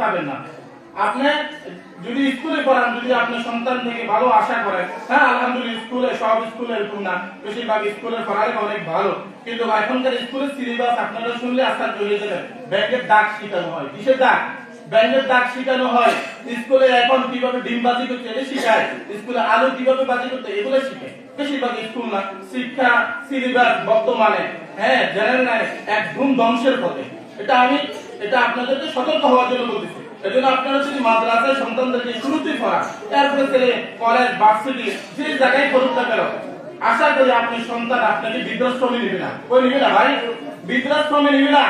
পাবেন না। আপনি যদি স্কুলে পড়ান, যদি আপনার সন্তান থেকে ভালো আশা করেন, হ্যাঁ আলহামদুলিল্লাহ স্কুলে সব স্কুলে এরকম না, বেশিরভাগ স্কুলের পড়ালেখা অনেক ভালো, কিন্তু এখনকার স্কুলের সিলেবাস আপনারা শুনলে আশ্চর্য হয়ে যাবেন। ব্যাংকের দাগ শিখানো হয়, কিসের দাগ? ব্যাংকের দাগ শিখানো হয়। স্কুলে এখন কিভাবে ডিম বাজি করতে এটা শিখায়, স্কুলে আলু কিভাবে বাজি করতে এগুলো শিখায়। বেশিরভাগ স্কুল না, শিক্ষা সিলেবাস বর্তমানে হ্যাঁ জানেন না একদম ধ্বংসের পথে। এটা আপনাদেরকে সতর্ক হওয়ার জন্য বলতেছি। এজন্য আপনারা যদি মাদ্রাসায় সন্তানদেরকে শুরুতেই পড়ান, তারপরে ছেলে কলেজ ভার্সিটি যে জায়গায় পড়ুক না কেন, আশা করি আপনি সন্তান আপনাকে বৃদ্ধাশ্রমে নিবে না। কই নিবে না ভাই? বৃদ্ধাশ্রমে নিবে না।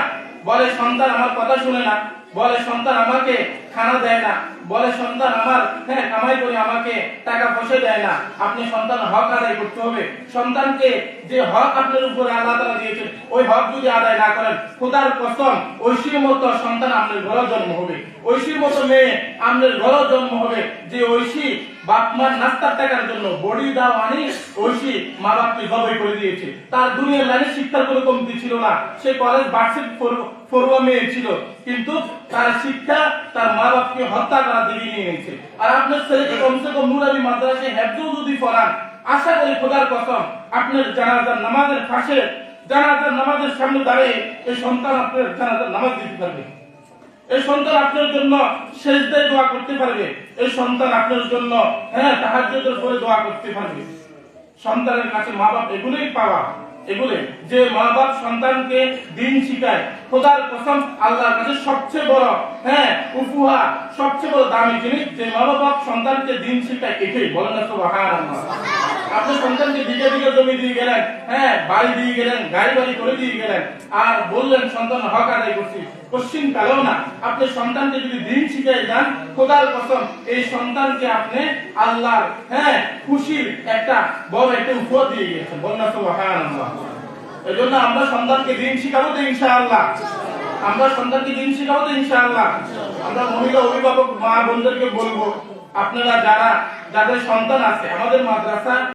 বলে সন্তান আমার কথা শুনে না, বলে সন্তান আমাকে খানা দেয় না, বলে সন্তান আমার কামাই করে আমাকে টাকা পয়সা দেয় না। আপনি সন্তান হক আদায় করতে হবে। সন্তানকে যে হক আপনার উপরে আল্লাহ তাআলা দিয়েছেন, ওই হক যদি আদায় না করেন, খোদার কসম ঐশীর মতো সন্তান আপনার ঘরে জন্ম হবে, ঐশীর মতো মেয়ে আপনার ঘরে জন্ম হবে। যে ঐশী বাপ মার নাস্তার টাকার জন্য বডি দাও আনি ঐশী মা বাপকে জবাই করে দিয়েছে। তার দুনিয়ার লাইনে শিক্ষার কোনো কমতি ছিল না, সে কলেজ ভার্সিটি পড়ুয়া মেয়ে ছিল, কিন্তু তার শিক্ষা তার মা বাপকে হত্যা করার দিকে নিয়ে নিয়েছে। আর আপনার ছেলেকে কমসে কম নুরানি মাদ্রাসায় হেফজও যদি পড়ান, আশা করি খোদার কসম আপনার জানাজার নামাজের পাশে, জানাজার নামাজের সামনে দাঁড়িয়ে এই সন্তান আপনার জানাজার নামাজ দিতে পারবে। এই সন্তান আপনার জন্য সেজদায় দোয়া করতে পারবে। এই সন্তান আপনার জন্য তাহাজ্জুদের পরে দোয়া করতে পারবে। সন্তানের কাছে মা বাপ এগুলোই পাওয়া, এগুলো যে মা বাপ সন্তানকে দিন শিখায়, খোদার কসম আল্লাহর কাছে সবচেয়ে বড় উপহার, সবচেয়ে বড় দামি জিনিস যে মা বাপ সন্তানকে দিন শিখায়, এটাই বলেন না সুবহানাল্লাহ। আপনি সন্তানকে দিকে দিকে জমি দিয়ে গেলেন, বাড়ি দিয়ে গেলেন, গাড়ি বাড়ি করে দিয়ে গেলেন, আর বললেন সন্তান হক আদায় করছি, কোশ্চিন কালেও না। আপনি সন্তানকে যদি দিন শিখাই যান, খোদার কসম এই সন্তানকে আপনি আল্লাহর খুশির একটা বড় একটা উপহার দিয়ে গিয়েছেন। বলেন না সুবহানাল্লাহ। এজন্য আমরা সন্তানকে দিন শিখাবো তো ইনশাআল্লাহ, আমরা সন্তানকে দিন শিখাবো তো ইনশাআল্লাহ। আমরা মহিলা অভিভাবক মা বোনদেরকে বলবো, আপনারা যাদের সন্তান আছে আমাদের মাদ্রাসা